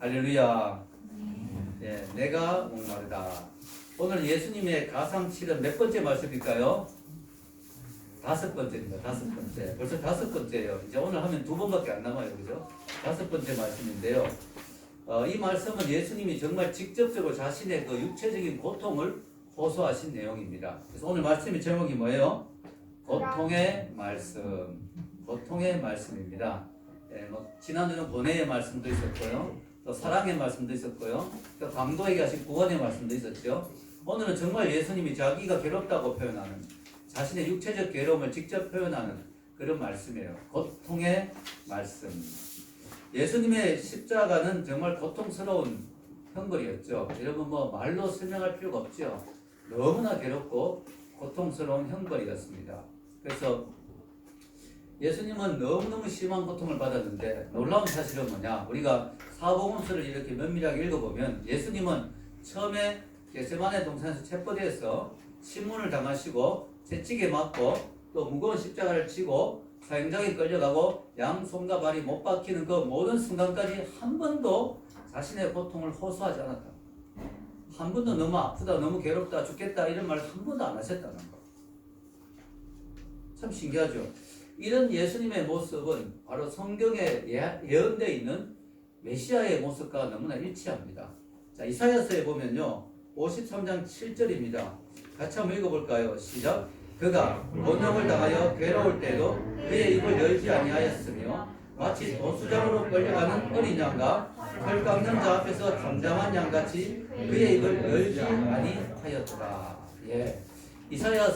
할렐루야. 예, 내가 목마르다. 오늘 예수님의 가상칠은 몇 번째 말씀일까요? 5번째입니다. 5번째. 벌써 5번째예요. 이제 오늘 하면 2번밖에 안 남아요. 그죠? 5번째 말씀인데요. 이 말씀은 예수님이 정말 직접적으로 자신의 그 육체적인 고통을 호소하신 내용입니다. 그래서 오늘 말씀의 제목이 뭐예요? 고통의 말씀. 고통의 말씀입니다. 예, 지난주는 고뇌의 말씀도 있었고요. 또 사랑의 말씀도 있었고요. 또 강도에게 하신 구원의 말씀도 있었죠. 오늘은 정말 예수님이 자기가 괴롭다고 표현하는, 자신의 육체적 괴로움을 직접 표현하는 그런 말씀이에요. 고통의 말씀. 예수님의 십자가는 정말 고통스러운 형벌이었죠. 여러분 말로 설명할 필요가 없죠. 너무나 괴롭고 고통스러운 형벌이었습니다. 그래서 예수님은 너무너무 심한 고통을 받았는데 놀라운 사실은 뭐냐? 우리가 사복음서를 이렇게 면밀하게 읽어보면 예수님은 처음에 겟세마네 동산에서 체포돼서 신문을 당하시고 채찍에 맞고 또 무거운 십자가를 지고 사형장에 끌려가고 양 손과 발이 못 박히는 그 모든 순간까지 한 번도 자신의 고통을 호소하지 않았다. 한 번도 너무 아프다, 너무 괴롭다, 죽겠다 이런 말을 한 번도 안 하셨다는 거. 참 신기하죠. 이런 예수님의 모습은 바로 성경에 예언되어 있는 메시아의 모습과 너무나 일치합니다. 자, 이사야서에 보면요. 53장 7절입니다. 같이 한번 읽어볼까요? 시작. 그가 곤욕을 당하여 괴로울 때도 그의 입을 열지 아니하였으며 마치 도수장으로 끌려가는 어린 양과 털 깎는 자 앞에서 잠잠한 양같이 그의 입을 열지 아니하였더라. 예. 이사야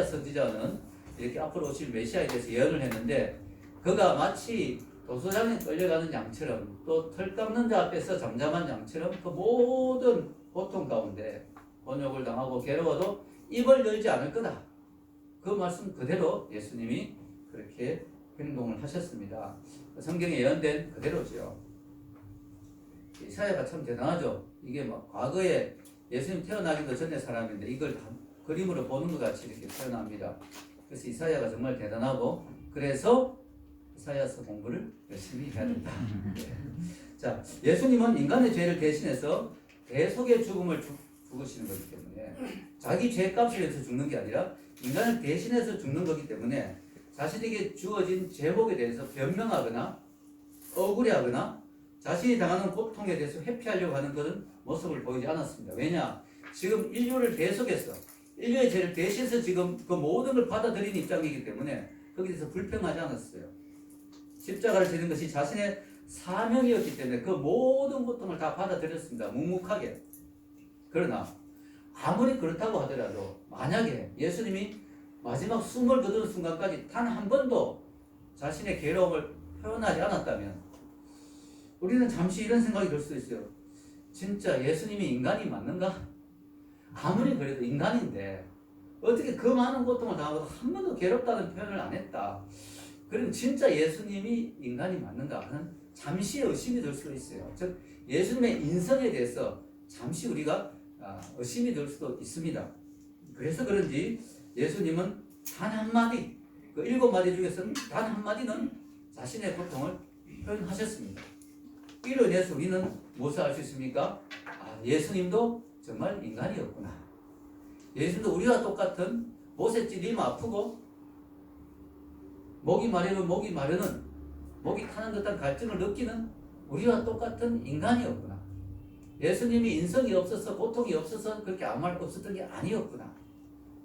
선지자는 이렇게 앞으로 오실 메시아에 대해서 예언을 했는데 그가 마치 도수장에 끌려가는 양처럼 또 털 깎는 자 앞에서 잠잠한 양처럼 그 모든 고통 가운데 곤욕을 당하고 괴로워도 입을 열지 않을 거다. 그 말씀 그대로 예수님이 그렇게 행동을 하셨습니다. 성경에 예언된 그대로죠. 이사야가 참 대단하죠. 이게 과거에 예수님 태어나기도 전에 사람인데 이걸 다 그림으로 보는 것 같이 이렇게 표현합니다. 그래서 이사야가 정말 대단하고 그래서 이사야서 공부를 열심히 해야 된다. 자, 예수님은 인간의 죄를 대신해서 대속의 죽음을 죽으시는 거기 때문에 자기 죄값을 위해서 죽는 게 아니라 인간을 대신해서 죽는 거기 때문에 자신에게 주어진 제목에 대해서 변명하거나 억울해하거나 자신이 당하는 고통에 대해서 회피하려고 하는 그런 모습을 보이지 않았습니다. 왜냐? 지금 인류를 대속해서 인류의 죄를 대신해서 지금 그 모든 걸 받아들이는 입장이기 때문에 거기서 불평하지 않았어요. 십자가를 지는 것이 자신의 사명이었기 때문에 그 모든 고통을 다 받아들였습니다. 묵묵하게. 그러나 아무리 그렇다고 하더라도 만약에 예수님이 마지막 숨을 거두는 순간까지 단 한 번도 자신의 괴로움을 표현하지 않았다면 우리는 잠시 이런 생각이 들 수 있어요. 진짜 예수님이 인간이 맞는가? 아무리 그래도 인간인데 어떻게 그 많은 고통을 당하고 한 번도 괴롭다는 표현을 안 했다. 그럼 진짜 예수님이 인간이 맞는가 하는 잠시 의심이 들 수도 있어요. 즉 예수님의 인성에 대해서 잠시 우리가 의심이 들 수도 있습니다. 그래서 그런지 예수님은 단 한마디, 그 7마디 중에서는 단 한마디는 자신의 고통을 표현하셨습니다. 이로 인해서 우리는 무엇을 알 수 있습니까? 예수님도 정말 인간이었구나. 예수님도 우리와 똑같은 못에 찔리면 아프고 목이 마르면 목이 타는 듯한 갈증을 느끼는 우리와 똑같은 인간이었구나. 예수님이 인성이 없어서 고통이 없어서 그렇게 아무 말 없었던 게 아니었구나.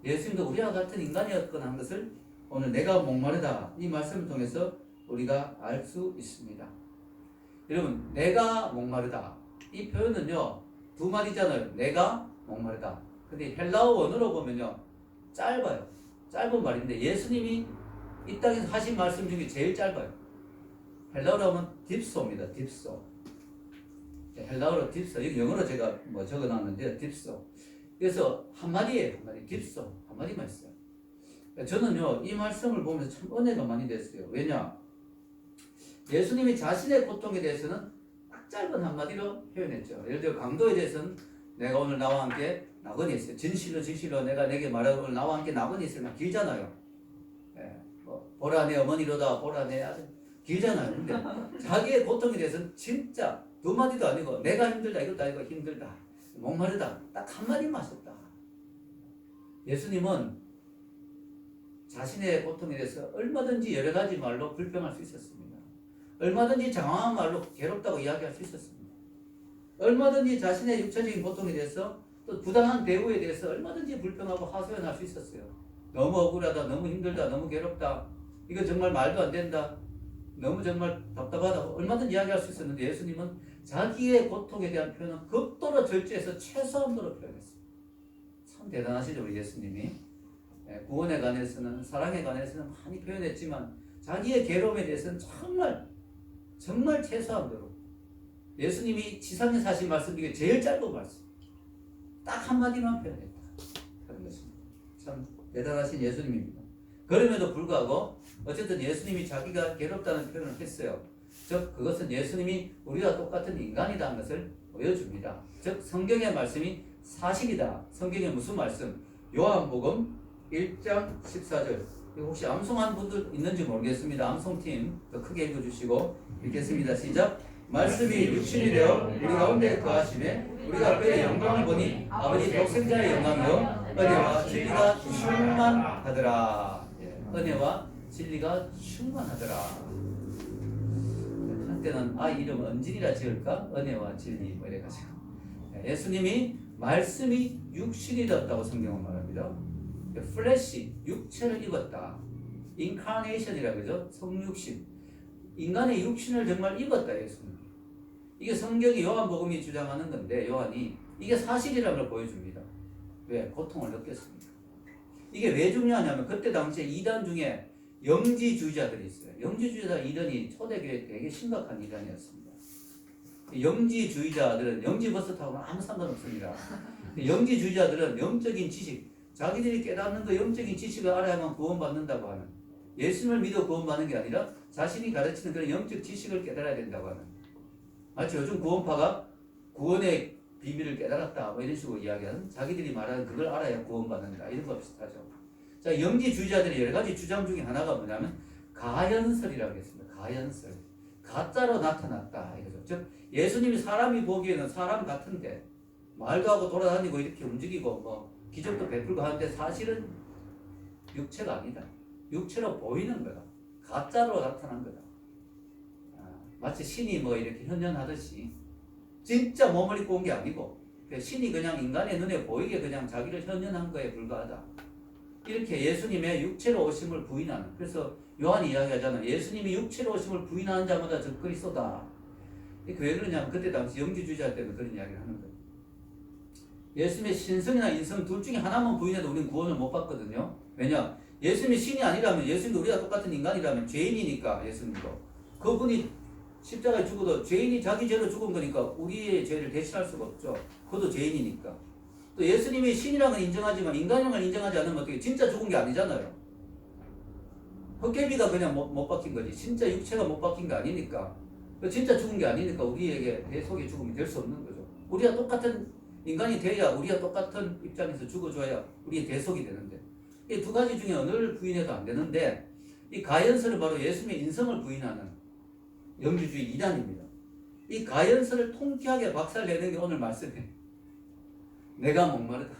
예수님도 우리와 같은 인간이었구나 하는 것을 오늘 내가 목마르다 이 말씀을 통해서 우리가 알 수 있습니다. 여러분, 내가 목마르다 이 표현은요 2마디잖아요. 내가 목마르다. 근데 헬라어 원어로 보면요 짧아요. 짧은 말인데 예수님이 이 땅에서 하신 말씀 중에 제일 짧아요. 헬라어로 하면 딥소입니다. 딥소. 헬라어로 딥소. 여기 영어로 제가 적어놨는데요. 딥소. 그래서 한마디예요. 한마디. 딥소. 한마디만 있어요. 저는요 이 말씀을 보면서 참 은혜가 많이 됐어요. 왜냐? 예수님이 자신의 고통에 대해서는 딱 짧은 한마디로 표현했죠. 예를 들어 강도에 대해서는 내가 오늘 나와 함께 나그네 있어요. 진실로 내가 내게 말하고 오늘 나와 함께 나그네 있으면 길잖아요. 보라 내 어머니로다 보라 내 아들 길잖아요. 근데 자기의 고통에 대해서는 진짜 두 마디도 아니고 내가 힘들다 이것도 아니고 힘들다 목마르다 딱 한마디만 하셨다. 예수님은 자신의 고통에 대해서 얼마든지 여러 가지 말로 불평할 수 있었습니다. 얼마든지 장황한 말로 괴롭다고 이야기할 수 있었습니다. 얼마든지 자신의 육체적인 고통에 대해서 또 부당한 대우에 대해서 얼마든지 불평하고 하소연할 수 있었어요. 너무 억울하다, 너무 힘들다, 너무 괴롭다, 이거 정말 말도 안 된다, 너무 정말 답답하다, 얼마든지 이야기할 수 있었는데 예수님은 자기의 고통에 대한 표현은 극도로 절제해서 최소한도로 표현했어요. 참 대단하시죠, 우리 예수님이. 구원에 관해서는, 사랑에 관해서는 많이 표현했지만 자기의 괴로움에 대해서는 정말 최소한도로. 예수님이 지상에 사신 말씀 중에 제일 짧은 말씀, 딱 한마디만 표현했다 하는 것입니다. 참 대단하신 예수님입니다. 그럼에도 불구하고 어쨌든 예수님이 자기가 괴롭다는 표현을 했어요. 즉 그것은 예수님이 우리와 똑같은 인간이라는 것을 보여줍니다. 즉 성경의 말씀이 사실이다. 성경의 무슨 말씀? 요한복음 1장 14절. 이거 혹시 암송한 분들 있는지 모르겠습니다. 암송팀 더 크게 읽어주시고 읽겠습니다. 시작. 말씀이 육신이 되어 우리 가운데 거하심에 우리가 그의 영광을 보니 아버지 독생자의 영광이요 은혜와 진리가 충만하더라. 은혜와 진리가 충만하더라. 한때는 아이 이름 은진이라 지을까? 은혜와 진리 뭐 이래가지고 예수님이 말씀이 육신이 되었다고 성경은 말합니다. 플래시, 육체를 입었다. 인카네이션이라 그러죠. 성육신. 인간의 육신을 정말 입었다 예수님. 이게 성경이 요한복음이 주장하는 건데 요한이 이게 사실이라는 걸 보여줍니다. 왜? 고통을 느꼈습니다. 이게 왜 중요하냐면 그때 당시에 이단 중에 영지주의자들이 있어요. 영지주의자 이단이 초대교회 되게 심각한 이단이었습니다. 영지주의자들은 영지버스타고는 아무 상관없습니다. 영지주의자들은 영적인 지식, 자기들이 깨닫는 그 영적인 지식을 알아야만 구원받는다고 하는, 예수님을 믿어 구원받는 게 아니라 자신이 가르치는 그런 영적 지식을 깨달아야 된다고 하는, 마치 요즘 구원파가 구원의 비밀을 깨달았다 뭐 이런 식으로 이야기하는, 자기들이 말하는 그걸 알아야 구원받는다 이런 거 비슷하죠. 자, 영지주의자들의 여러 가지 주장 중에 하나가 뭐냐면 가연설이라고 했습니다. 가연설, 가짜로 나타났다 이거죠. 즉 예수님이 사람이 보기에는 사람 같은데 말도 하고 돌아다니고 이렇게 움직이고 뭐 기적도 베풀고 하는데 사실은 육체가 아니다. 육체로 보이는 거다. 가짜로 나타난 거다. 마치 신이 뭐 이렇게 현현하듯이 진짜 몸을 입고 온 게 아니고 신이 그냥 인간의 눈에 보이게 그냥 자기를 현현한 거에 불과하다. 이렇게 예수님의 육체로 오심을 부인하는, 그래서 요한이 이야기하잖아요. 예수님이 육체로 오심을 부인하는 자마다 저 그리스도다. 왜 그러냐면 그때 당시 영지주의자 때문에 그런 이야기를 하는 거예요. 예수님의 신성이나 인성 둘 중에 하나만 부인해도 우리는 구원을 못 받거든요. 왜냐? 예수님이 신이 아니라면, 예수님도 우리가 똑같은 인간이라면 죄인이니까 예수님도 그분이 십자가에 죽어도 죄인이 자기 죄로 죽은 거니까 우리의 죄를 대신할 수가 없죠. 그것도 죄인이니까. 또 예수님이 신이라는 건 인정하지만 인간이라는 걸 인정하지 않으면 어떻게, 진짜 죽은 게 아니잖아요. 헛개비가 그냥 못 박힌 거지 진짜 육체가 못 박힌 게 아니니까, 진짜 죽은 게 아니니까 우리에게 대속의 죽음이 될 수 없는 거죠. 우리가 똑같은 인간이 돼야 우리가 똑같은 입장에서 죽어줘야 우리의 대속이 되는데, 이 두 가지 중에 어느를 부인해도 안 되는데 이 가연설은 바로 예수님의 인성을 부인하는 영지주의 이단입니다. 이 가연설을 통쾌하게 박살내는 게 오늘 말씀이에요. 내가 목마르다,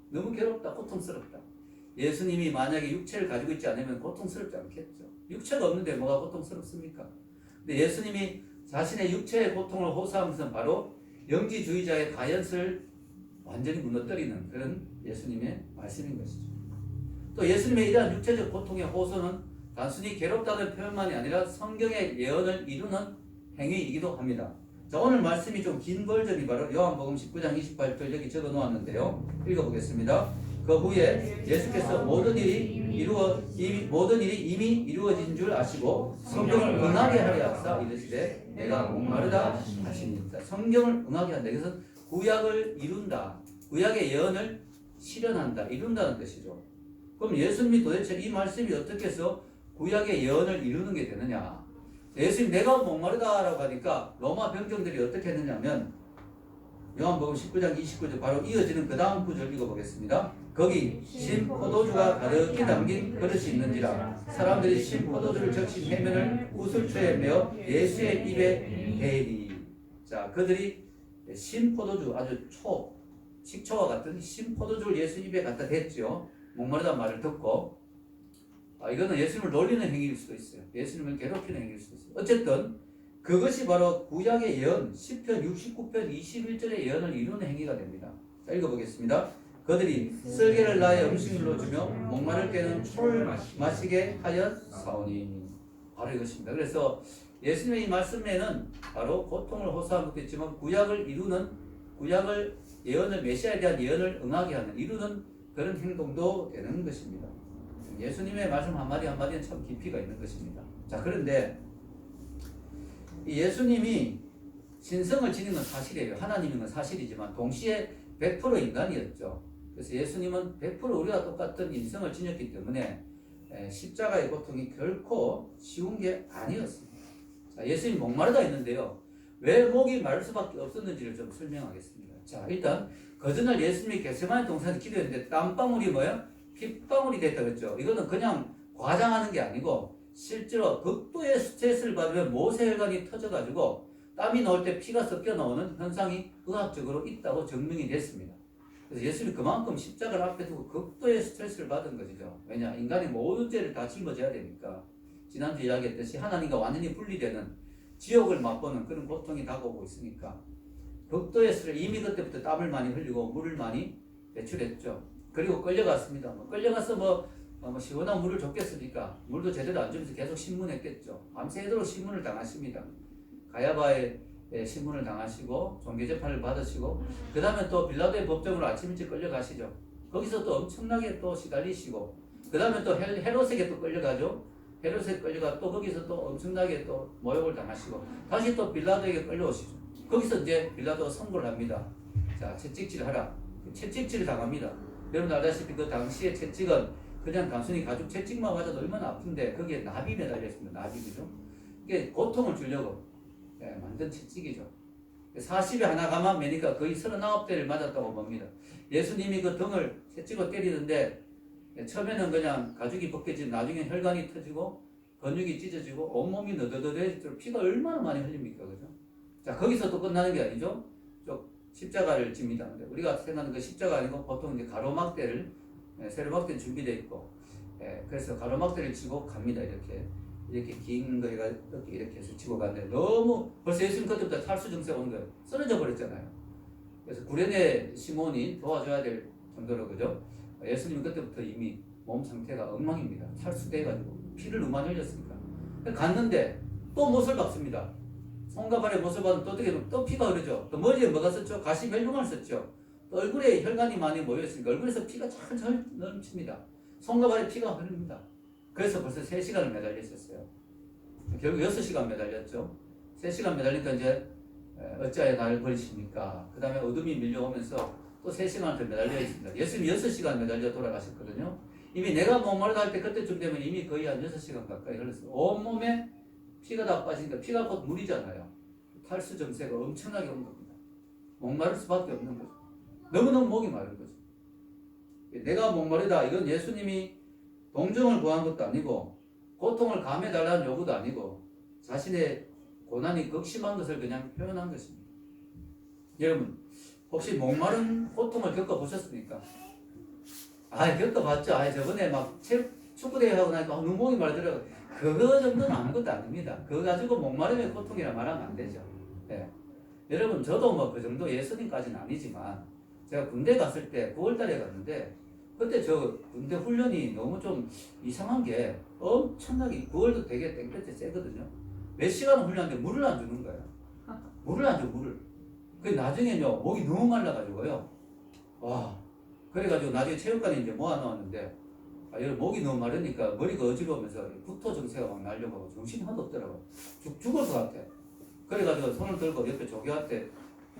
너무 괴롭다, 고통스럽다. 예수님이 만약에 육체를 가지고 있지 않으면 고통스럽지 않겠죠. 육체가 없는데 뭐가 고통스럽습니까? 근데 예수님이 자신의 육체의 고통을 호소한 것은 바로 영지주의자의 가연설을 완전히 무너뜨리는 그런 예수님의 말씀인 것이죠. 또 예수님의 이러한 육체적 고통의 호소는 단순히 괴롭다는 표현만이 아니라 성경의 예언을 이루는 행위이기도 합니다. 자, 오늘 말씀이 좀 긴 버전이 바로 요한복음 19장 28절 여기 적어 놓았는데요. 읽어보겠습니다. 그 후에 예수께서 모든 일이 이미 이루어진 줄 아시고 성경을 응하게 하려 하사 이르시되 내가 목마르다 하시니까. 성경을 응하게 한다. 이것은 구약을 이룬다. 구약의 예언을 실현한다. 이룬다는 뜻이죠. 그럼 예수님이 도대체 이 말씀이 어떻게 해서 구약의 예언을 이루는 게 되느냐? 예수님 내가 목마르다라고 하니까 로마 병정들이 어떻게 했느냐면 요한복음 19장 29절 바로 이어지는 그 다음 구절 읽어보겠습니다. 거기 신 포도주가 가득히 담긴 그릇이 있는지라 사람들이 신 포도주를 적신 해면을 우슬초에 메어 예수의 입에 대리. 자, 그들이 신포도주 아주 식초와 같은 신포도주를 예수 입에 갖다 댔죠. 목마르다는 말을 듣고. 이거는 예수님을 놀리는 행위일 수도 있어요. 예수님을 괴롭히는 행위일 수도 있어요. 어쨌든 그것이 바로 구약의 예언 10편 69편 21절의 예언을 이루는 행위가 됩니다. 자, 읽어보겠습니다. 그들이 쓸개를 나의 음식물로 주며 목마를 때는 초를 마시게 하였사오니. 바로 이것입니다. 그래서 예수님의 이 말씀에는 바로 고통을 호소한 것도 있지만 구약을 예언을 메시아에 대한 예언을 응하게 하는 이루는 그런 행동도 되는 것입니다. 예수님의 말씀 한마디 한마디는 참 깊이가 있는 것입니다. 자, 그런데 이 예수님이 신성을 지닌 건 사실이에요. 하나님인 건 사실이지만 동시에 100% 인간이었죠. 그래서 예수님은 100% 우리와 똑같은 인성을 지녔기 때문에 십자가의 고통이 결코 쉬운 게 아니었습니다. 자, 예수님 목마르다 했는데요. 왜 목이 마를 수밖에 없었는지를 좀 설명하겠습니다. 자, 일단 그전날 예수님이 겟세마네 동산에서 기도했는데 땀방울이 뭐예요? 핏방울이 됐다 그랬죠. 이거는 그냥 과장하는 게 아니고 실제로 극도의 스트레스를 받으면 모세혈관이 터져가지고 땀이 나올 때 피가 섞여 나오는 현상이 의학적으로 있다고 증명이 됐습니다. 그래서 예수님이 그만큼 십자가를 앞에 두고 극도의 스트레스를 받은 것이죠. 왜냐? 인간의 모든 죄를 다 짊어져야 되니까. 지난주 이야기했듯이 하나님과 완전히 분리되는 지옥을 맛보는 그런 고통이 다가오고 있으니까 극도의 스트레스, 이미 그때부터 땀을 많이 흘리고 물을 많이 배출했죠. 그리고 끌려갔습니다. 끌려가서 시원한 물을 줬겠습니까? 물도 제대로 안 주면서 계속 신문했겠죠. 밤새도록 신문을 당하십니다. 가야바의 신문을 당하시고 종교재판을 받으시고 그 다음에 또 빌라도의 법정으로 아침 일찍 끌려가시죠. 거기서 또 엄청나게 또 시달리시고 그 다음에 또 헤롯에게 또 끌려가죠. 헤롯에 끌려가 또 거기서 또 엄청나게 또 모욕을 당하시고 다시 또 빌라도에게 끌려오시죠. 거기서 이제 빌라도가 선고를 합니다. 자, 채찍질하라. 채찍질을 당합니다. 여러분 알다시피 그 당시에 채찍은 그냥 단순히 가죽 채찍만 맞아도 얼마나 아픈데 거기에 납이 매달려 있습니다. 납이, 그죠? 이게 고통을 주려고 만든 채찍이죠. 40에 하나가만 매니까 거의 39대를 맞았다고 봅니다. 예수님이 그 등을 채찍으로 때리는데 처음에는 그냥 가죽이 벗겨지고 나중에 혈관이 터지고 근육이 찢어지고 온몸이 너덜너덜해지도록 피가 얼마나 많이 흘립니까? 그죠? 자, 거기서 또 끝나는 게 아니죠. 십자가를 집니다. 우리가 생각하는 그 십자가 아니고 보통 이제 가로막대를 세로막대는 준비되어 있고, 그래서 가로막대를 치고 갑니다. 이렇게 긴 거리가 이렇게 해서 치고 가는데 너무 벌써 예수님 그때부터 탈수 증세가 온 거예요. 쓰러져 버렸잖아요. 그래서 구레네 시몬이 도와줘야 될 정도로, 그죠? 예수님은 그때부터 이미 몸 상태가 엉망입니다. 탈수돼가지고 피를 너무 많이 흘렸으니까. 갔는데 또 못을 박습니다. 손과 발에 못을 받으면 또 어떻게 또 피가 흐르죠. 또 머리에 뭐가 썼죠? 가시멜lum을 썼죠. 또 얼굴에 혈관이 많이 모여있으니까 얼굴에서 피가 잘 넘칩니다. 손과 발에 피가 흐릅니다. 그래서 벌써 3시간을 매달려 있었어요. 결국 6시간 매달렸죠. 3시간 매달리니까 이제 어찌하여 나를 버리십니까? 그 다음에 어둠이 밀려오면서 또 3시간을 더 매달려 있습니다. 예수님이 6시간 매달려 돌아가셨거든요. 이미 내가 목마르다 할 때 그때쯤 되면 이미 거의 한 6시간 가까이 흘렀어요. 온몸에 피가 다 빠지니까 피가 곧 물이잖아요. 탈수 증세가 엄청나게 온 겁니다. 목마를 수밖에 없는 거죠. 너무너무 목이 마른 거죠. 내가 목마르다, 이건 예수님이 동정을 구한 것도 아니고 고통을 감해달라는 요구도 아니고 자신의 고난이 극심한 것을 그냥 표현한 것입니다. 여러분 혹시 목마른 고통을 겪어보셨습니까? 겪어봤죠. 저번에 막 축구대회 하고 나니까 눈목이 마르더라고요. 그거 정도는 아무것도 아닙니다. 그거 가지고 목마름의 고통이라 말하면 안 되죠. 여러분 저도 그 정도 예수님까지는 아니지만 제가 군대 갔을 때 9월달에 갔는데 그때 저 군대 훈련이 너무 좀 이상한 게 엄청나게 9월도 되게 땡볕에 세거든요. 몇 시간을 훈련하는데 물을 안 주는 거예요. 물을 안 줘, 물을. 나중에요 목이 너무 말라가지고요. 그래가지고 나중에 체육관에 이제 모아놓았는데 여러분 목이 너무 마르니까 머리가 어지러우면서 구토 증세가 막 나려고 정신이 하나도 없더라고. 죽을 것 같아. 그래가지고 손을 들고 옆에 조교한테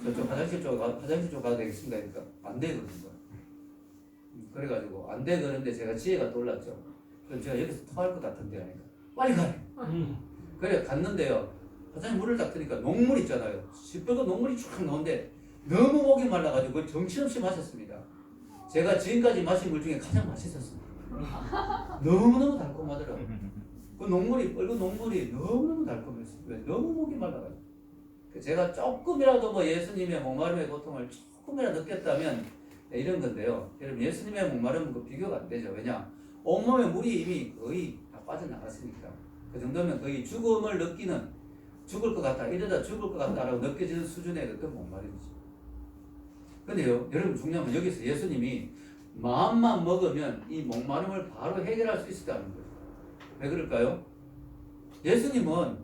저쪽 화장실 쪽 가도 되겠습니까? 그러니까 안 돼 그러는 거야. 그래가지고 안 돼 그러는데 제가 지혜가 떠올랐죠. 그럼 제가 여기서 토할 것 같은데 하니까 빨리 가래. 그래 갔는데요. 화장실 물을 딱 트니까 녹물 있잖아요. 시뻘건 녹물이 쫙 나오는데 너무 목이 말라가지고 그걸 정신없이 마셨습니다. 제가 지금까지 마신 물 중에 가장 맛있었습니다. 너무너무 달콤하더라고요. 그 녹물이, 빨간 녹물이 너무너무 달콤했어요. 왜? 너무 목이 말라가지고. 제가 조금이라도 뭐 예수님의 목마름의 고통을 조금이라도 느꼈다면 이런 건데요. 여러분 예수님의 목마름은 그 비교가 안 되죠. 왜냐? 온몸에 물이 이미 거의 다 빠져나갔으니까. 그 정도면 거의 죽음을 느끼는, 죽을 것 같다, 이러다 죽을 것 같다라고 느껴지는 수준의 어떤 목마름이죠. 근데요, 여러분 중요한 건 여기서 예수님이 마음만 먹으면 이 목마름을 바로 해결할 수 있었다는 거예요. 왜 그럴까요? 예수님은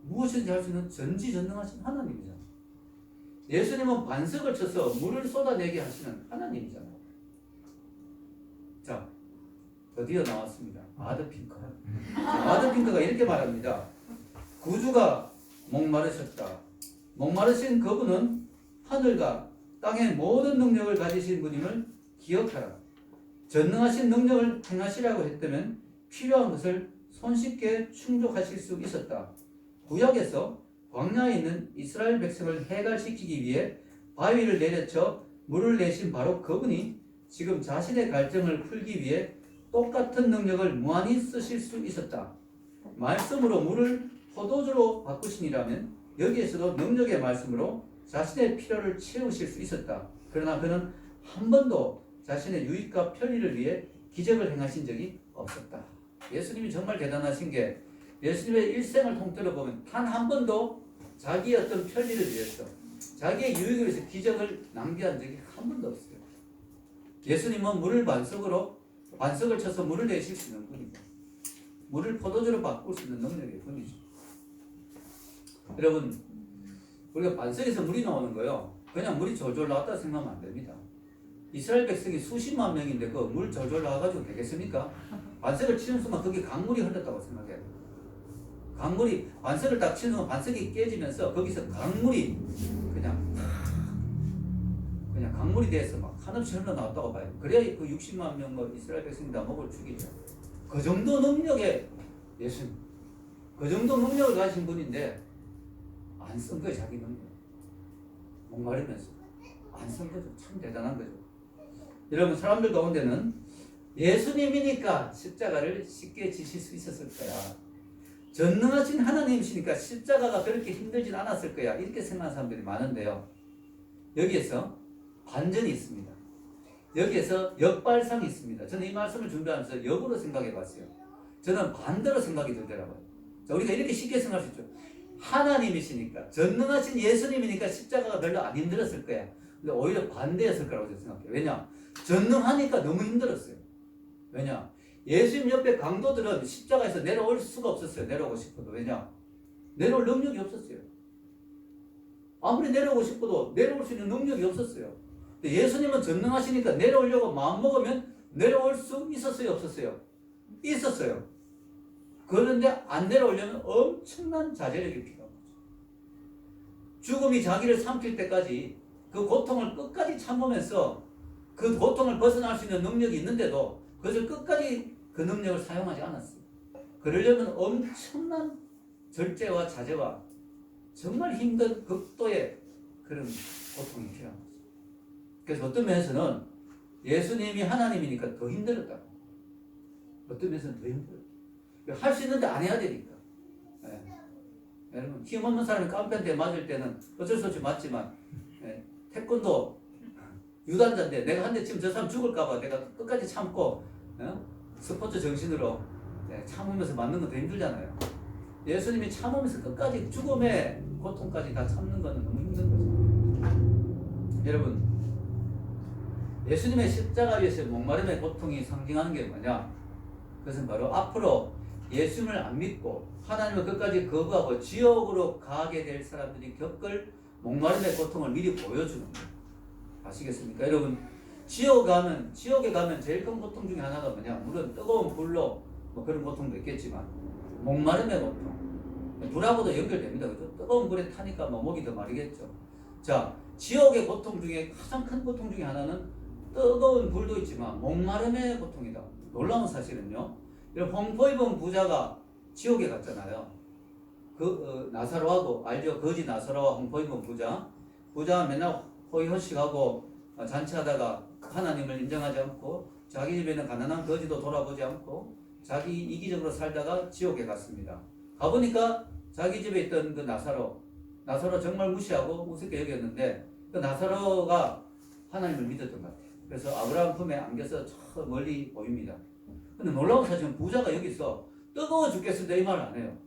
무엇인지 할 수 있는 전지전능하신 하나님이잖아요. 예수님은 반석을 쳐서 물을 쏟아내게 하시는 하나님이잖아요. 자, 드디어 나왔습니다. 아드핑크. 아드핑크가 이렇게 말합니다. 구주가 목마르셨다. 목마르신 그분은 하늘과 땅의 모든 능력을 가지신 분임을 기억하라. 전능하신 능력을 행하시라고 했다면 필요한 것을 손쉽게 충족하실 수 있었다. 구약에서 광야에 있는 이스라엘 백성을 해갈시키기 위해 바위를 내려쳐 물을 내신 바로 그분이 지금 자신의 갈증을 풀기 위해 똑같은 능력을 무한히 쓰실 수 있었다. 말씀으로 물을 포도주로 바꾸시니라면 여기에서도 능력의 말씀으로 자신의 필요를 채우실 수 있었다. 그러나 그는 한 번도 자신의 유익과 편리를 위해 기적을 행하신 적이 없었다. 예수님이 정말 대단하신 게 예수님의 일생을 통틀어 보면 단 한 번도 자기의 어떤 편리를 위해서 자기의 유익을 위해서 기적을 낭비한 적이 한 번도 없어요. 예수님은 물을 반석을 쳐서 물을 내실 수 있는 분이고 물을 포도주로 바꿀 수 있는 능력의 분이죠. 여러분 우리가 반석에서 물이 나오는 거요 그냥 물이 졸졸 나왔다 생각하면 안 됩니다. 이스라엘 백성이 수십만 명인데 그 물 졸졸 나와가지고 되겠습니까? 반석을 치는 순간 거기 강물이 흘렀다고 생각해요. 강물이 반석을 딱 치는 순간 반석이 깨지면서 거기서 강물이 그냥 강물이 돼서 막 한없이 흘러나왔다고 봐요. 그래야 그 60만 명 이스라엘 백성이 다 먹을 죽이죠. 그 정도 능력의 예수님, 그 정도 능력을 가진 분인데 안 쓴 거예요. 자기 능력 목마르면서 안 쓴 거죠. 참 대단한 거죠. 여러분 사람들 가운데는 예수님이니까 십자가를 쉽게 지실 수 있었을 거야. 전능하신 하나님이시니까 십자가가 그렇게 힘들진 않았을 거야. 이렇게 생각하는 사람들이 많은데요. 여기에서 반전이 있습니다. 여기에서 역발상이 있습니다. 저는 이 말씀을 준비하면서 역으로 생각해 봤어요. 저는 반대로 생각이 들더라고요. 자, 우리가 이렇게 쉽게 생각할 수 있죠. 하나님이시니까, 전능하신 예수님이니까 십자가가 별로 안 힘들었을 거야. 근데 오히려 반대였을 거라고 저는 생각해요. 왜냐? 전능하니까 너무 힘들었어요. 왜냐? 예수님 옆에 강도들은 십자가에서 내려올 수가 없었어요. 내려오고 싶어도. 왜냐? 내려올 능력이 없었어요. 아무리 내려오고 싶어도 내려올 수 있는 능력이 없었어요. 근데 예수님은 전능하시니까 내려오려고 마음먹으면 내려올 수 있었어요? 없었어요? 있었어요. 그런데 안 내려오려면 엄청난 자제력이 필요한 거죠. 죽음이 자기를 삼킬 때까지 그 고통을 끝까지 참으면서 그 고통을 벗어날 수 있는 능력이 있는데도 그것을 끝까지 그 능력을 사용하지 않았어요. 그러려면 엄청난 절제와 자제와 정말 힘든 극도의 그런 고통이 필요한 거죠. 그래서 어떤 면에서는 예수님이 하나님이니까 더 힘들었다. 어떤 면에서는 더 힘들었다. 할 수 있는데 안 해야 되니까. 예. 여러분 힘없는 사람이 깡패한테 맞을 때는 어쩔 수 없이 맞지만 태권도 유단자인데 내가 한 대 치면 저 사람 죽을까봐 내가 끝까지 참고 스포츠 정신으로 참으면서 맞는 건 더 힘들잖아요. 예수님이 참으면서 끝까지 죽음의 고통까지 다 참는 거는 너무 힘든 거죠. 여러분 예수님의 십자가 위에서 목마름의 고통이 상징하는 게 뭐냐? 그것은 바로 앞으로 예수님을 안 믿고 하나님을 끝까지 거부하고 지옥으로 가게 될 사람들이 겪을 목마름의 고통을 미리 보여주는 거예요. 아시겠습니까? 여러분 지옥에 가면 제일 큰 고통 중에 하나가 뭐냐? 물론 뜨거운 불로 뭐 그런 고통도 있겠지만 목마름의 고통 불하고도 연결됩니다. 그죠? 뜨거운 불에 타니까 뭐 목이 더 마르겠죠. 자, 지옥의 고통 중에 가장 큰 고통 중에 하나는 뜨거운 불도 있지만 목마름의 고통이다. 놀라운 사실은요. 홍포 입은 부자가 지옥에 갔잖아요. 나사로하고 알죠? 거지 나사로와 홍포 입은 부자 맨날 호의호식하고 잔치하다가 하나님을 인정하지 않고 자기 집에 있는 가난한 거지도 돌아보지 않고 자기 이기적으로 살다가 지옥에 갔습니다. 가보니까 자기 집에 있던 그 나사로 나사로 정말 무시하고 우습게 여겼는데 그 나사로가 하나님을 믿었던 것 같아요. 그래서 아브라함 품에 안겨서 저 멀리 보입니다. 근데 놀라운 사실은 부자가 여기서 뜨거워 죽겠습니다 이 말을 안 해요.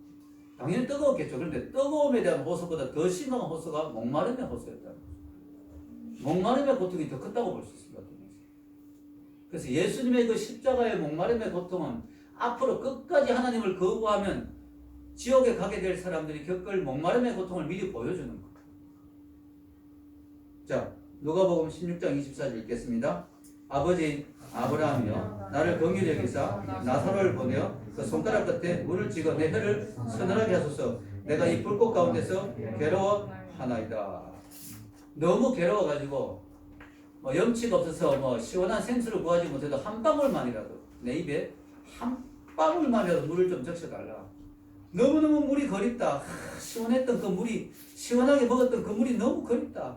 당연히 뜨거웠겠죠. 그런데 뜨거움에 대한 호소보다 더 심한 호소가 목마름의 호소였다는 거죠. 목마름의 고통이 더 컸다고 볼 수 있습니다. 그래서 예수님의 그 십자가의 목마름의 고통은 앞으로 끝까지 하나님을 거부하면 지옥에 가게 될 사람들이 겪을 목마름의 고통을 미리 보여주는 거예요. 자, 누가복음 16장 24절 읽겠습니다. 아버지 아브라함이여 나를 긍휼히 여기사 나사로를 보내어 그 손가락 끝에 물을 찍어 내 혀를 서늘하게 하소서. 내가 이 불꽃 가운데서 괴로워하나이다. 너무 괴로워가지고 염치가 없어서 시원한 생수를 구하지 못해도 한 방울만이라도 내 입에 한 방울만이라도 물을 좀 적셔달라. 너무너무 물이 그립다. 시원했던 그 물이, 시원하게 먹었던 그 물이 너무 그립다.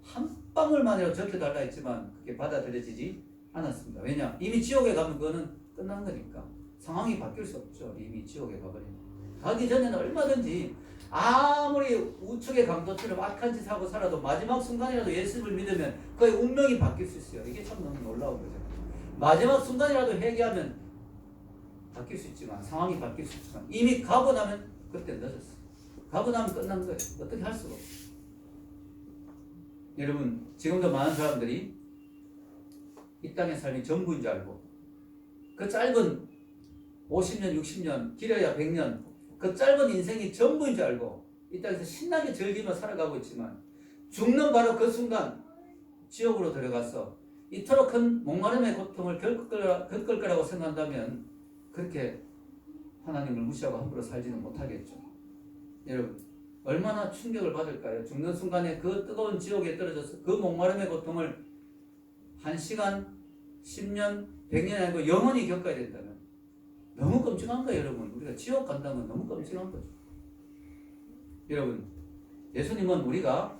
한 방울만이라도 적혀달라 했지만 그게 받아들여지지 않았습니다. 왜냐? 이미 지옥에 가면 그거는 끝난 거니까. 상황이 바뀔 수 없죠. 이미 지옥에 가버리면. 가기 전에는 얼마든지 아무리 우측의 강도처럼 악한 짓 하고 살아도 마지막 순간이라도 예수를 믿으면 그의 운명이 바뀔 수 있어요. 이게 참 너무 놀라운 거죠. 마지막 순간이라도 회개하면 바뀔 수 있지만, 상황이 바뀔 수 있지만 이미 가고 나면 그때 늦었어. 가고 나면 끝난 거예요. 어떻게 할 수가 없어요. 여러분, 지금도 많은 사람들이 이 땅의 삶이 전부인 줄 알고 그 짧은 50년, 60년, 길어야 100년 그 짧은 인생이 전부인 줄 알고 이 땅에서 신나게 즐기며 살아가고 있지만 죽는 바로 그 순간 지옥으로 들어가서 이토록 큰 목마름의 고통을 겪을 거라고 생각한다면 그렇게 하나님을 무시하고 함부로 살지는 못하겠죠. 여러분, 얼마나 충격을 받을까요? 죽는 순간에 그 뜨거운 지옥에 떨어져서 그 목마름의 고통을 1시간, 10년, 100년이 아니고 영원히 겪어야 된다면 너무 끔찍한 거예요, 여러분. 우리가 지옥 간다는 건 너무 끔찍한 거죠. 여러분, 예수님은 우리가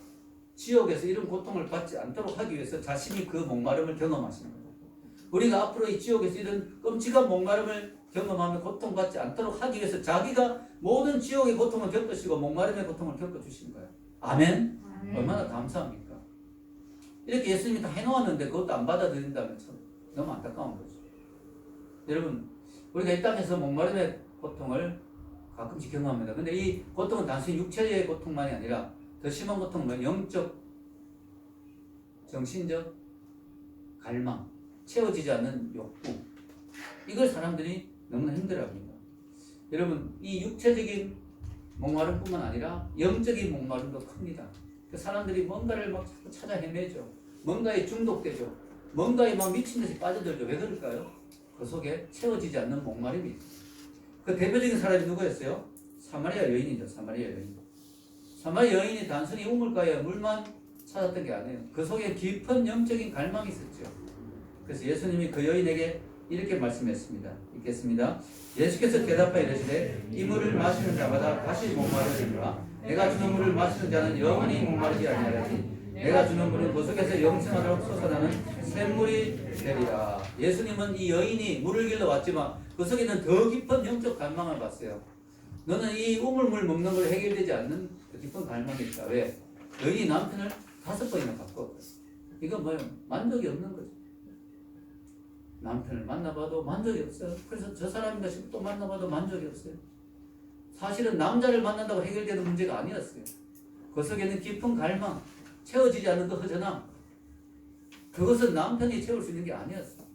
지옥에서 이런 고통을 받지 않도록 하기 위해서 자신이 그 목마름을 경험하시는 거예요. 우리가 앞으로 이 지옥에서 이런 끔찍한 목마름을 경험하며 고통받지 않도록 하기 위해서 자기가 모든 지옥의 고통을 겪으시고 목마름의 고통을 겪어주신 거예요. 아멘? 얼마나 감사합니까? 이렇게 예수님이 다 해놓았는데 그것도 안 받아들인다면 참 너무 안타까운 거죠. 여러분, 우리가 이 땅에서 목마름의 고통을 가끔씩 경험합니다. 근데 이 고통은 단순히 육체의 고통만이 아니라 더 심한 고통은 영적, 정신적 갈망, 채워지지 않는 욕구, 이걸 사람들이 너무나 힘들어합니다. 여러분, 이 육체적인 목마름뿐만 아니라 영적인 목마름도 큽니다. 그 사람들이 뭔가를 막 자꾸 찾아 헤매죠. 뭔가에 중독되죠. 뭔가에 막 미친 듯이 빠져들죠. 왜 그럴까요? 그 속에 채워지지 않는 목마름이 있어요. 그 대표적인 사람이 누구였어요? 사마리아 여인이죠. 사마리아 여인. 사마리아 여인이 단순히 우물가에 물만 찾았던 게 아니에요. 그 속에 깊은 영적인 갈망이 있었죠. 그래서 예수님이 그 여인에게 이렇게 말씀했습니다. 읽겠습니다. 예수께서 대답하여 이르시되 이 물을 마시는 자마다 다시 목마르리라. 내가 주는 물을 마시는 자는 영원히 목마르지 아니하리니 내가 주는 물은 그 속에서 영생하도록 솟아나는 샘물이 되리라. 예수님은 이 여인이 물을 길러 왔지만 그 속에는 더 깊은 영적 갈망을 봤어요. 너는 이 우물물 먹는 걸 해결되지 않는 그 깊은 갈망이 있다. 왜? 여인이 남편을 5번이나 바꿨거든. 이건 뭐예요? 만족이 없는 거죠. 남편을 만나봐도 만족이 없어요. 그래서 저 사람인가 싶고 또 만나봐도 만족이 없어요. 사실은 남자를 만난다고 해결되는 문제가 아니었어요. 그 속에는 깊은 갈망, 채워지지 않는 그 허전함, 그것은 남편이 채울 수 있는 게 아니었어요.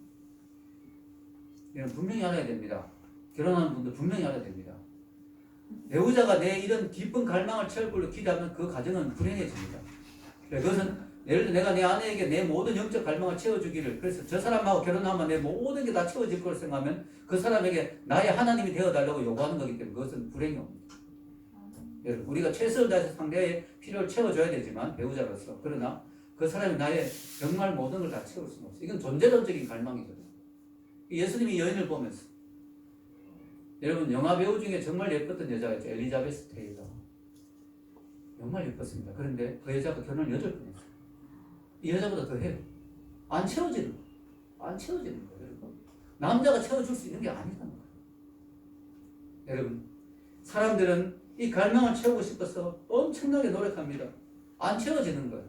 이건 분명히 알아야 됩니다. 결혼하는 분들 분명히 알아야 됩니다. 배우자가 내 이런 깊은 갈망을 채울 걸로 기대하면 그 가정은 불행해집니다. 그것은 예를 들어 내가 내 아내에게 내 모든 영적 갈망을 채워주기를, 그래서 저 사람하고 결혼하면 내 모든 게 다 채워질 걸 생각하면 그 사람에게 나의 하나님이 되어달라고 요구하는 거기 때문에 그것은 불행이 옵니다. 여러분, 우리가 최선을 다해서 상대의 필요를 채워줘야 되지만 배우자로서, 그러나 그 사람이 나의 정말 모든 걸 다 채울 수는 없어요. 이건 존재론적인 갈망이거든요. 예수님이 여인을 보면서, 여러분, 영화 배우 중에 정말 예뻤던 여자가 있죠. 엘리자베스 테일러. 정말 예뻤습니다. 그런데 그 여자가 결혼을 8번 했어요. 이 여자보다 더 해요. 안 채워지는 거예요. 안 채워지는 거예요. 여러분. 남자가 채워줄 수 있는 게 아니라는 거예요. 여러분, 사람들은 이 갈망을 채우고 싶어서 엄청나게 노력합니다. 안 채워지는 거예요.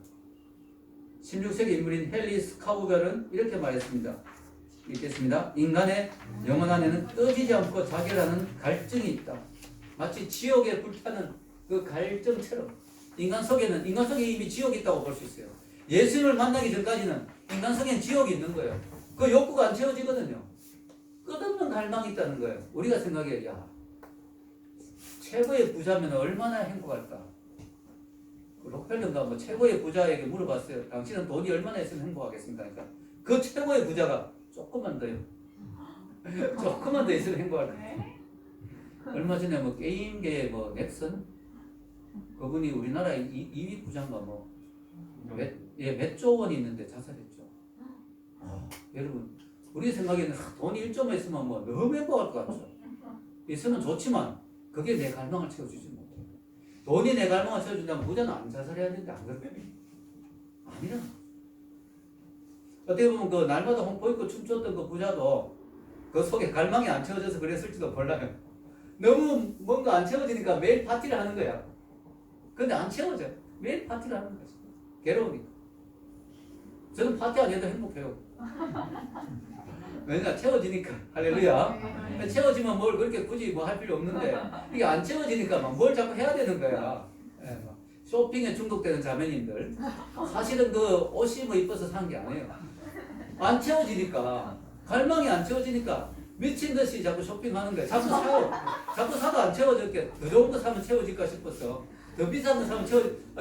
16세기 인물인 헨리 스카우별은 이렇게 말했습니다. 읽겠습니다. 인간의 영혼 안에는 꺼지지 않고 자결하는 갈증이 있다. 마치 지옥에 불타는 그 갈증처럼 인간 속에 이미 지옥이 있다고 볼 수 있어요. 예수님을 만나기 전까지는 인간 속에는 지옥이 있는 거예요. 그 욕구가 안 채워지거든요. 끝없는 갈망이 있다는 거예요. 우리가 생각해, 야, 최고의 부자면 얼마나 행복할까? 록펠러가 뭐 최고의 부자에게 물어봤어요. 당신은 돈이 얼마나 있으면 행복하겠습니까? 그러니까 그 최고의 부자가 조금만 더요. 조금만 더 있으면 행복할까? 얼마 전에 뭐 게임계의 뭐 넥슨 그분이 우리나라 2위 부자인가 몇 조 원이 있는데 자살했죠. 여러분 우리 생각에는 돈이 1조만 있으면 뭐 너무 행복할 것 같죠. 있으면 좋지만 그게 내 갈망을 채워주지 못해. 돈이 내 갈망을 채워준다면 부자는 안 자살해야 되는데 안 그럴까요? 아니라. 어떻게 보면 그 날마다 홍보 입고 춤췄던 그 부자도 그 속에 갈망이 안 채워져서 그랬을지도 몰라요. 너무 뭔가 안 채워지니까 매일 파티를 하는 거야. 근데 안 채워져. 매일 파티를 하는 거지. 괴로우니까. 저는 파티 안 해도 행복해요. 왜냐 채워지니까. 할렐루야. 채워지면 뭘 그렇게 굳이 뭐 할 필요 없는데 이게 안 채워지니까 막 뭘 자꾸 해야 되는 거야. 쇼핑에 중독되는 자매님들 사실은 그 옷이 뭐 이뻐서 산 게 아니에요. 안 채워지니까 갈망이 안 채워지니까 미친 듯이 자꾸 쇼핑하는 거야. 자꾸 사요. 자꾸 사도 안 채워질게. 더 좋은 거 사면 채워질까 싶어서 더 비싼 거 사면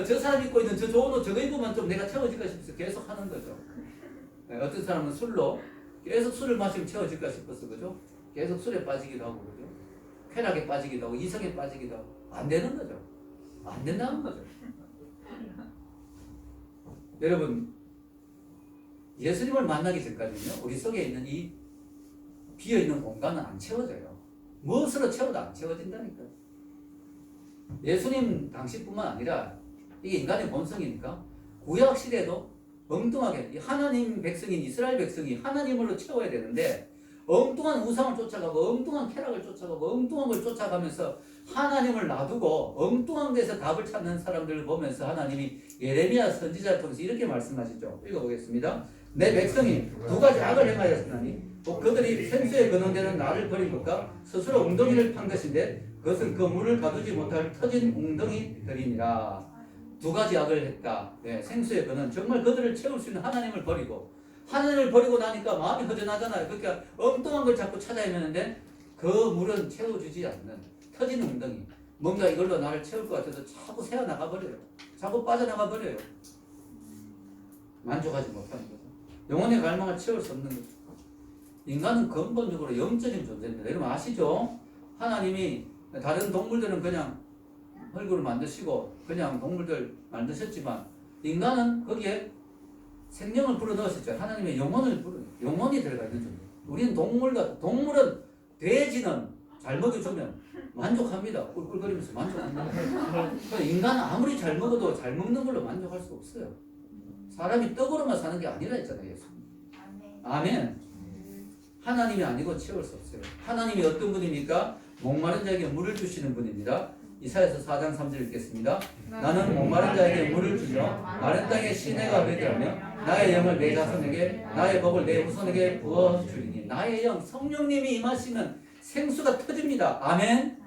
저 사람 입고 있는 저 좋은 옷 저거 입으면 좀 내가 채워질까 싶어서 계속 하는 거죠. 어떤 사람은 술로 계속 술을 마시면 채워질까 싶어서 그죠? 계속 술에 빠지기도 하고 그죠? 쾌락에 빠지기도 하고 이성에 빠지기도 하고 안 되는 거죠. 안 된다는 거죠. 여러분 예수님을 만나기 전까지는요 우리 속에 있는 이 비어있는 공간은 안 채워져요. 무엇으로 채워도 안 채워진다니까요. 예수님 당시뿐만 아니라 이게 인간의 본성이니까 구약시대에도 엉뚱하게 하나님 백성인 이스라엘 백성이 하나님으로 채워야 되는데 엉뚱한 우상을 쫓아가고 엉뚱한 쾌락을 쫓아가고 엉뚱한 걸 쫓아가면서 하나님을 놔두고 엉뚱한 데서 답을 찾는 사람들을 보면서 하나님이 예레미야 선지자를 통해서 이렇게 말씀하시죠. 읽어보겠습니다. 내 백성이 두 가지 악을 행하였으니 그들이 생수에 근원되는 나를 버린 것과 스스로 웅덩이를 판 것인데 그것은 그 물을 가두지 못할 터진 웅덩이들이니라. 두 가지 악을 했다. 생수의 근원 정말 그들을 채울 수 있는 하나님을 버리고 하나님을 버리고 나니까 마음이 허전하잖아요. 그러니까 엉뚱한 걸 자꾸 찾아 헤매는데 그 물은 채워주지 않는 터진 웅덩이. 뭔가 이걸로 나를 채울 것 같아서 자꾸 새어나가 버려요. 자꾸 빠져나가 버려요. 만족하지 못하는 거죠. 영혼의 갈망을 채울 수 없는 거죠. 인간은 근본적으로 영적인 존재입니다. 여러분 아시죠? 하나님이 다른 동물들은 그냥 흙으로 만드시고 그냥 동물들 만드셨지만 인간은 거기에 생명을 불어넣으셨죠. 하나님의 영혼이 들어가 있는 존재. 우리는 동물은 돼지는 잘 먹여주면 만족합니다. 꿀꿀거리면서 만족합니다. 인간은 아무리 잘 먹어도 잘 먹는 걸로 만족할 수 없어요. 사람이 떡으로만 사는 게 아니라 했잖아요. 예수. 아멘. 하나님이 아니고 채울 수 없어요. 하나님이 어떤 분입니까? 목마른 자에게 물을 주시는 분입니다. 이사야서 4장 3절 읽겠습니다. 나는 목마른 자에게 물을 주며 마른 땅에 시내가 되게 하며 나의 영을 내 자손에게 나의 법을 내 후손에게 부어주리니 나의 영 성령님이 임하시면 생수가 터집니다. 아멘.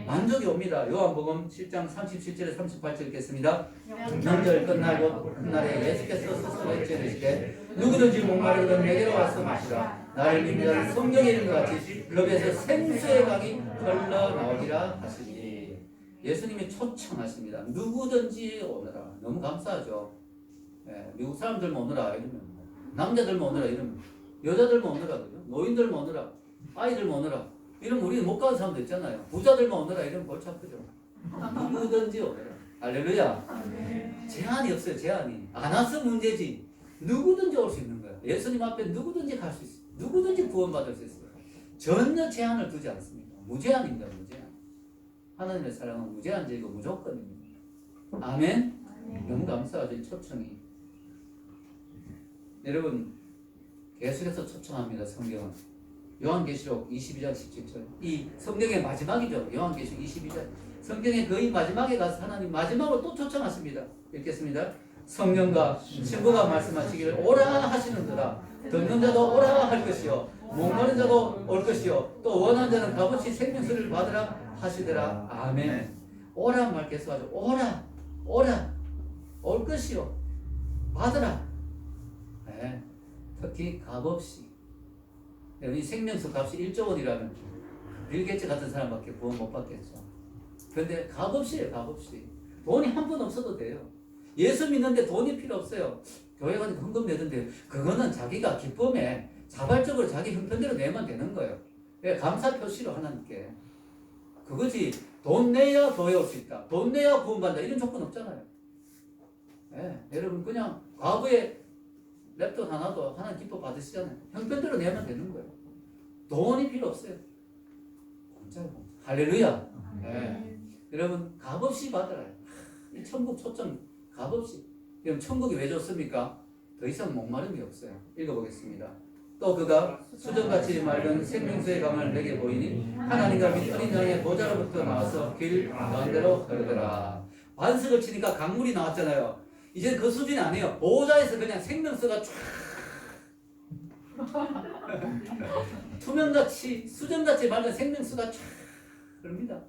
만족이 옵니다. 요한복음 7장 37절에 38절 읽겠습니다. 명절 끝나고 그날에 예수께서 스스로 일제되시되 누구든지 목마르거든 내게로 와서 마시라. 나를 믿는 자는 성경에 있는 것 같이 그 배에서 생수의 강이 흘러나오리라 하시니 예수님이 초청하십니다. 누구든지 오너라. 너무 감사하죠. 미국 사람들만 오너라 이러면 남자들만 오너라 이러면 여자들만 오너라 그죠? 노인들만 오너라 아이들만 오너라 이러면 우리는 못 가는 사람도 있잖아요. 부자들만 오너라 이러면 골치 아프죠. 누구든지 오너라. 할렐루야. 제한이 없어요. 제한이. 안 와서 문제지. 누구든지 올 수 있는 거예요. 예수님 앞에 누구든지 갈 수 있어요. 누구든지 구원받을 수 있어요. 전혀 제한을 두지 않습니다. 무제한입니다. 무제한. 하나님의 사랑은 무제한적이고 무조건입니다. 아멘. 너무 감사하죠. 이 초청이. 여러분 계속해서 초청합니다. 성경은. 요한계시록 22장 17절. 이 성경의 마지막이죠. 요한계시록 22장. 성경의 거의 마지막에 가서 하나님 마지막으로 또 초청하십니다. 읽겠습니다. 성령과 친구가 말씀하시기를 오라 하시는도다. 듣는 자도 오라 할 것이요 목마른 자도 올 것이요 또 원하는 자는 값없이 생명수를 받으라 하시더라. 아멘. 오라 말 계속하죠. 오라 오라 올 것이요 받으라. 네. 특히 값없이. 우리 생명수 값이 1조 원이라면 빌 게이츠 같은 사람밖에 구원 못 받겠죠. 근데 값없이에요. 값없이. 돈이 한 푼 없어도 돼요. 예수 믿는데 돈이 필요 없어요. 교회 가니까 헌금 내던데 그거는 자기가 기쁨에 자발적으로 자기 형편대로 내면 되는 거예요. 감사 표시로 하나님께. 그거지 돈 내야 교회 올 수 있다. 돈 내야 구원받는다. 이런 조건 없잖아요. 네, 여러분 그냥 과거에 랩돈 하나도 하나님 기뻐 받으시잖아요. 형편대로 내면 되는 거예요. 돈이 필요 없어요. 공짜로 공짜. 할렐루야. 네. 여러분 값없이 받아라. 이 천국 초점 값없이. 그럼 천국이 왜 좋습니까? 더 이상 목마름이 없어요. 읽어보겠습니다. 또 그가 수정같이 맑은 생명수의 강을 내게 보이니 하나님과 및 어린 양의 보좌로부터 나와서 길 가운데로 흐르더라. 반석을 치니까 강물이 나왔잖아요. 이제 그 수준이 아니에요. 보좌에서 그냥 생명수가 쫙 투명같이 수정같이 맑은 생명수가 쫙 흐릅니다.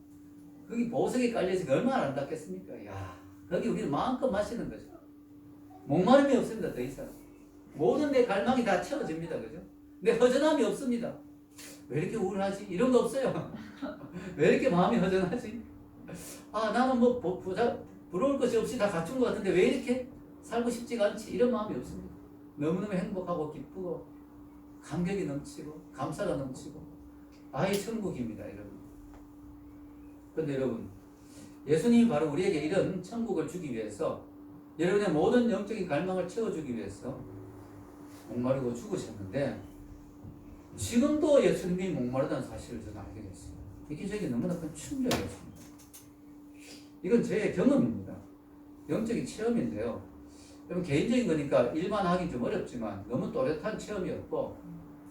거기 보석이 깔려있으니까 얼마나 아름답겠습니까? 야, 거기 우리는 마음껏 마시는 거죠. 목마름이 없습니다. 더 이상 모든 내 갈망이 다 채워집니다. 그죠? 내 허전함이 없습니다. 왜 이렇게 우울하지? 이런 거 없어요. 왜 이렇게 마음이 허전하지? 아, 나는 뭐 부러울 것이 없이 다 갖춘 것 같은데 왜 이렇게 살고 싶지가 않지? 이런 마음이 없습니다. 너무너무 행복하고 기쁘고 감격이 넘치고 감사가 넘치고 아예 천국입니다. 여러분. 그런데 여러분 예수님이 바로 우리에게 이런 천국을 주기 위해서 여러분의 모든 영적인 갈망을 채워주기 위해서 목마르고 죽으셨는데 지금도 예수님이 목마르다는 사실을 저는 알게 됐어요. 이게 저에게 너무나 큰 충격이었습니다. 이건 제 경험입니다. 영적인 체험인데요. 여러분 개인적인 거니까 일반 하기 좀 어렵지만 너무 또렷한 체험이었고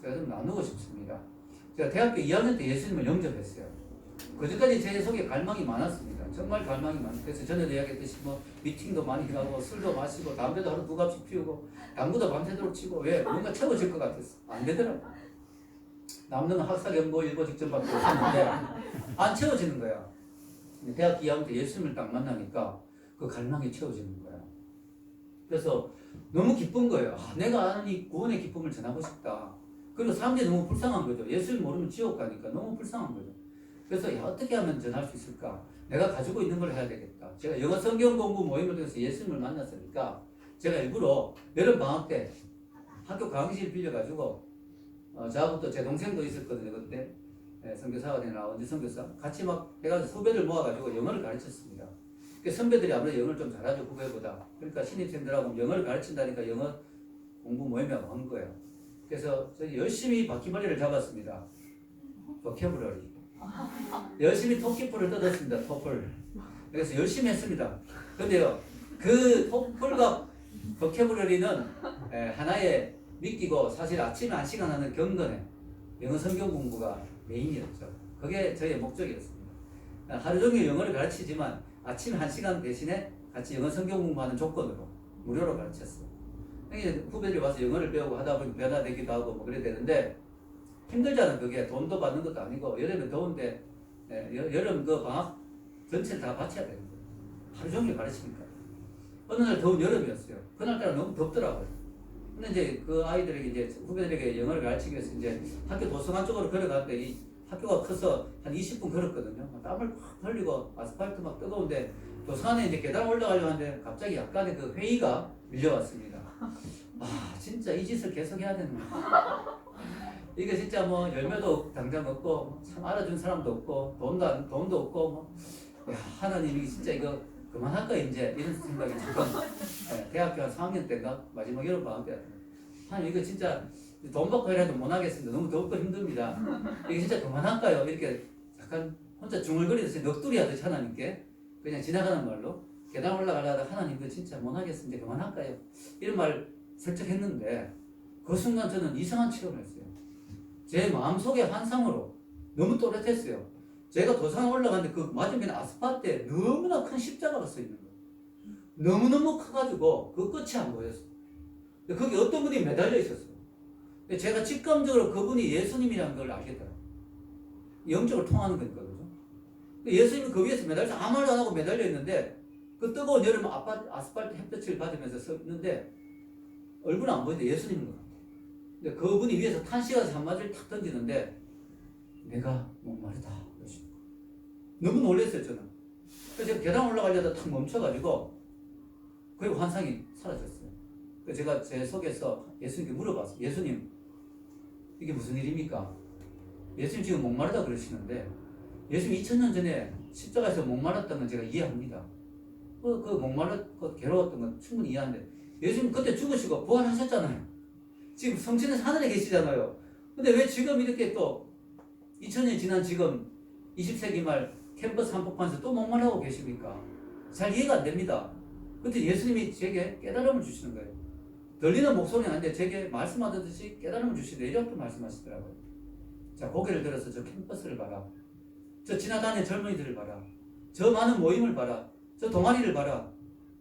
제가 좀 나누고 싶습니다. 제가 대학교 2학년 때 예수님을 영접했어요. 그전까지 제 속에 갈망이 많았습니다. 정말 갈망이 많았어요. 그래서 전에 이야기했듯이 뭐 미팅도 많이 하고 술도 마시고 담배도 하루 2갑씩 피우고 당구도 밤새도록 치고 왜? 뭔가 채워질 것 같았어. 안 되더라고. 남는 학사 연고 일보 직전밖에 없었는데 안 채워지는 거야. 대학교 2학년 때 예수님을 딱 만나니까 그 갈망이 채워지는 거야. 그래서 너무 기쁜 거예요. 아, 내가 아는 이 구원의 기쁨을 전하고 싶다. 그리고 사람들이 너무 불쌍한 거죠. 예수를 모르면 지옥 가니까 너무 불쌍한 거죠. 그래서 야, 어떻게 하면 전할 수 있을까? 내가 가지고 있는 걸 해야 되겠다. 제가 영어 성경 공부 모임을 통해서 예수님을 만났으니까 제가 일부러 여름 방학 때 학교 강의실 빌려가지고 저하고 제 동생도 있었거든요. 그때 선교사가 되나 언제 선교사 같이 막 해가지고 후배들 모아가지고 영어를 가르쳤습니다. 그 선배들이 아무래도 영어를 좀 잘하죠, 후배보다. 그러니까 신입생들하고 영어를 가르친다니까 영어 공부 모임에 한 거예요. 그래서 저희 열심히 바퀴벌레를 잡았습니다. 보캐블러리. 열심히 토끼풀을 뜯었습니다. 토플. 그래서 열심히 했습니다. 근데요, 그 토플과 보캐블러리는 하나의 믿기고 사실 아침에 1시간 하는 경건에 영어 성경 공부가 메인이었죠. 그게 저의 목적이었습니다. 하루 종일 영어를 가르치지만 아침 1시간 대신에 같이 영어 성경 공부하는 조건으로 무료로 가르쳤어요. 후배들이 와서 영어를 배우고 하다 보니 변화되기도 하고 뭐 그래야 되는데 힘들잖아요. 그게 돈도 받는 것도 아니고 여름에 더운데 여름 그 방학 전체를 다 바쳐야 되는 거예요. 하루 종일 가르치니까. 어느 날 더운 여름이었어요. 그날따라 너무 덥더라고요. 근데 이제 그 아이들에게 이제 후배들에게 영어를 가르치기 위해서 이제 학교 도서관 쪽으로 걸어갔는데 이 학교가 커서 한 20분 걸었거든요. 땀을 확 흘리고 아스팔트 막 뜨거운데 도서관에 이제 계단 올라가려고 하는데 갑자기 약간의 그 회의가 밀려왔습니다. 아, 진짜 이 짓을 계속 해야 되는 거야. 이게 진짜 뭐 열매도 당장 없고 참 알아준 사람도 없고 돈도 없고 뭐 야, 하나님이 진짜 이거 그만할까 이제 이런 생각이 잠깐 대학교 한 4학년 때인가 마지막 여름 방학 때 하나님 이거 진짜 돈 받고 해라도 못 하겠습니다. 너무 덥고 힘듭니다. 이게 진짜 그만할까요? 이렇게 약간 혼자 중얼거리듯이 넋두리 하듯이 하나님께 그냥 지나가는 말로 계단 올라가려다 하나님 이거 진짜 못 하겠습니다. 그만할까요? 이런 말 슬쩍 했는데 그 순간 저는 이상한 체험을 했어요. 제 마음속의 환상으로 너무 또렷했어요. 제가 도산에 올라갔는데 그 맞은편 아스팔트에 너무나 큰 십자가가 서 있는 거예요. 너무너무 커가지고 그 끝이 안 보였어요. 거기 어떤 분이 매달려 있었어요. 제가 직감적으로 그분이 예수님이라는 걸 알겠더라고요. 영적으로 통하는 거니까, 그죠? 예수님이 그 위에서 매달려서 아무 말도 안 하고 매달려 있는데 그 뜨거운 여름 아스팔트 햇볕을 받으면서 서 있는데 얼굴은 안 보이는데 예수님인 거예요. 근데 그분이 위에서 탄식하면서 한마디를 탁 던지는데 내가 목마르다. 너무 놀랐어요, 저는. 그래서 제가 계단 올라가려다 탁 멈춰가지고 그리고 환상이 사라졌어요. 그래서 제가 제 속에서 예수님께 물어봤어요. 예수님, 이게 무슨 일입니까? 예수님 지금 목마르다 그러시는데 예수님 2000년 전에 십자가에서 목마랐던 건 제가 이해합니다. 그 목마르고 괴로웠던 건 충분히 이해하는데 예수님 그때 죽으시고 부활하셨잖아요. 지금 성신은 하늘에 계시잖아요. 근데 왜 지금 이렇게 또 2000년 지난 지금 20세기 말 캠퍼스 한복판에서 또 목마르고 계십니까? 잘 이해가 안 됩니다. 그때 예수님이 제게 깨달음을 주시는 거예요. 들리는 목소리는 아닌데 제게 말씀하듯이 깨달음을 주시는데 이렇게 말씀하시더라고요. 자, 고개를 들어서 저 캠퍼스를 봐라. 저 지나다니는 젊은이들을 봐라. 저 많은 모임을 봐라. 저 동아리를 봐라.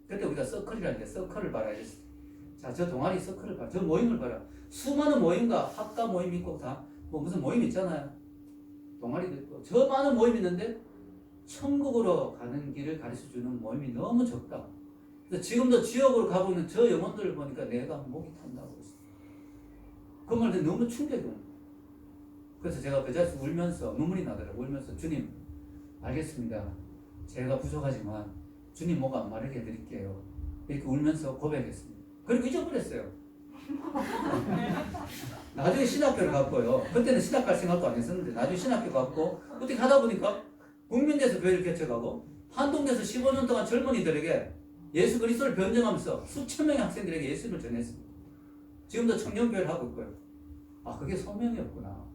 그때 우리가 서클이라는 게 서클을 봐라 이랬어요. 자, 저 동아리 서클을 봐라. 저 모임을 봐라. 수많은 모임과 학과 모임 있고 다 뭐 무슨 모임 있잖아요. 동아리도 있고 저 많은 모임이 있는데 천국으로 가는 길을 가르쳐주는 모임이 너무 적다. 그래서 지금도 지옥으로 가고 있는 저 영혼들을 보니까 내가 목이 탄다고 했어요. 그 말에 너무 충격이 옵니다. 그래서 제가 그 자리에서 울면서 눈물이 나더라고요. 울면서 주님 알겠습니다. 제가 부족하지만 주님 목 안 마르게 해드릴게요. 이렇게 울면서 고백했습니다. 그리고 잊어버렸어요. 나중에 신학교를 갔고요. 그때는 신학 갈 생각도 안 했었는데 나중에 신학교 갔고 어떻게 하다 보니까 국민대에서 교회를 개척하고 한동대에서 15년 동안 젊은이들에게 예수 그리스도를 변증하면서 수천 명의 학생들에게 예수를 전했습니다. 지금도 청년교회를 하고 있고요. 아, 그게 소명이었구나.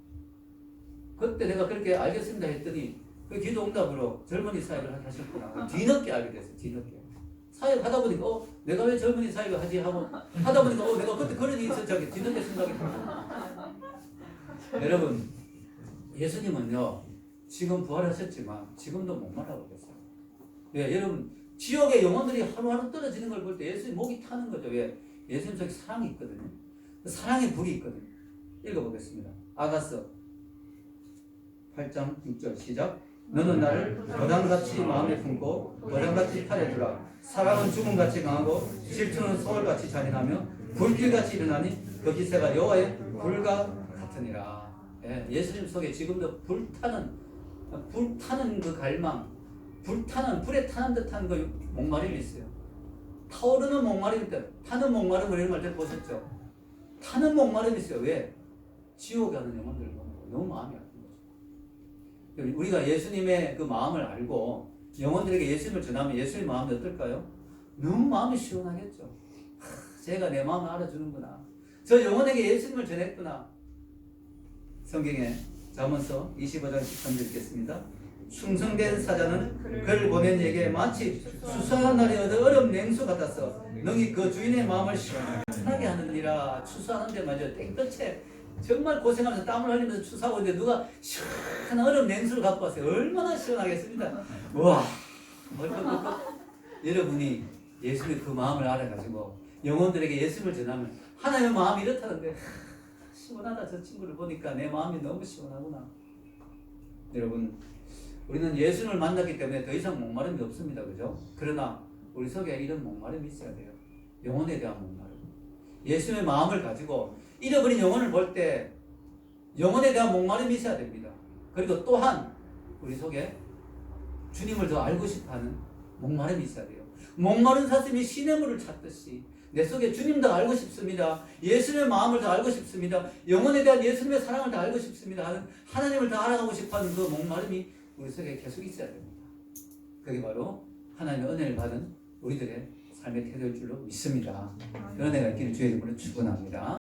그때 내가 그렇게 알겠습니다 했더니 그 기도 응답으로 젊은이 사역을 하셨구나. 뒤늦게 알게 됐어요. 뒤늦게. 사역 하다 보니까 내가 왜 젊은이 사역을 하지 하고 하다 보니까 내가 그때 그런 일이 있었지 뒤늦게 생각이 들어요. 여러분, 예수님은요 지금 부활하셨지만 지금도 목마르고 계세요. 왜? 여러분, 지옥의 영혼들이 하루하루 떨어지는 걸 볼 때 예수님 목이 타는 거죠. 왜? 예수님 속에 사랑이 있거든요. 사랑의 불이 있거든요. 읽어보겠습니다. 아가서 8장 6절 시작. 너는 나를 거담같이 마음에 품고 거담같이 팔에 두라. 사랑은 죽음같이 강하고 질투는 소울같이 잔인하며 불길같이 일어나니 그 기세가 여호와의 불과 같으니라. 예수님 속에 지금도 불타는 그 갈망, 불에 타는 듯한 그 목마름이 있어요. 타오르는 목마름일 때, 타는 목마름을 이런 말 들어보셨죠? 타는 목마름이 있어요. 왜? 지옥에 가는 영혼들을 보면 너무 마음이 아픈 거죠. 우리가 예수님의 그 마음을 알고 영혼들에게 예수님을 전하면 예수님의 마음이 어떨까요? 너무 마음이 시원하겠죠. 제가 내 마음을 알아주는구나. 저 영혼에게 예수님을 전했구나. 성경에 잠언서 25장 13절 읽겠습니다. 충성된 사자는 그를 보낸 이에게 마치 수수한 날에 얻어 얼음 냉수 같아서 능히 그 주인의 마음을 시원하게 하느니라. 추수하는데 말이죠. 땡볕에 정말 고생하면서 땀을 흘리면서 추수하고 있는데 누가 시원한 얼음 냉수를 갖고 왔어요. 얼마나 시원하겠습니다. 와, 여러분이 예수님의 그 마음을 알아가지고 영혼들에게 예수님을 전하면 하나님의 마음이 이렇다는데 시원하다. 저 친구를 보니까 내 마음이 너무 시원하구나. 여러분, 우리는 예수님을 만났기 때문에 더 이상 목마름이 없습니다. 그죠? 그러나 우리 속에 이런 목마름이 있어야 돼요. 영혼에 대한 목마름. 예수님의 마음을 가지고 잃어버린 영혼을 볼 때 영혼에 대한 목마름이 있어야 됩니다. 그리고 또한 우리 속에 주님을 더 알고 싶어하는 목마름이 있어야 돼요. 목마른 사슴이 시냇물을 찾듯이 내 속에 주님 더 알고 싶습니다. 예수님의 마음을 더 알고 싶습니다. 영혼에 대한 예수님의 사랑을 더 알고 싶습니다 하는 하나님을 더 알아가고 싶어하는 그 목마름이 우리 속에 계속 있어야 됩니다. 그게 바로 하나님의 은혜를 받은 우리들의 삶의 태도일 줄로 믿습니다. 그런 은혜가 있기를 주의 이름으로 축원합니다.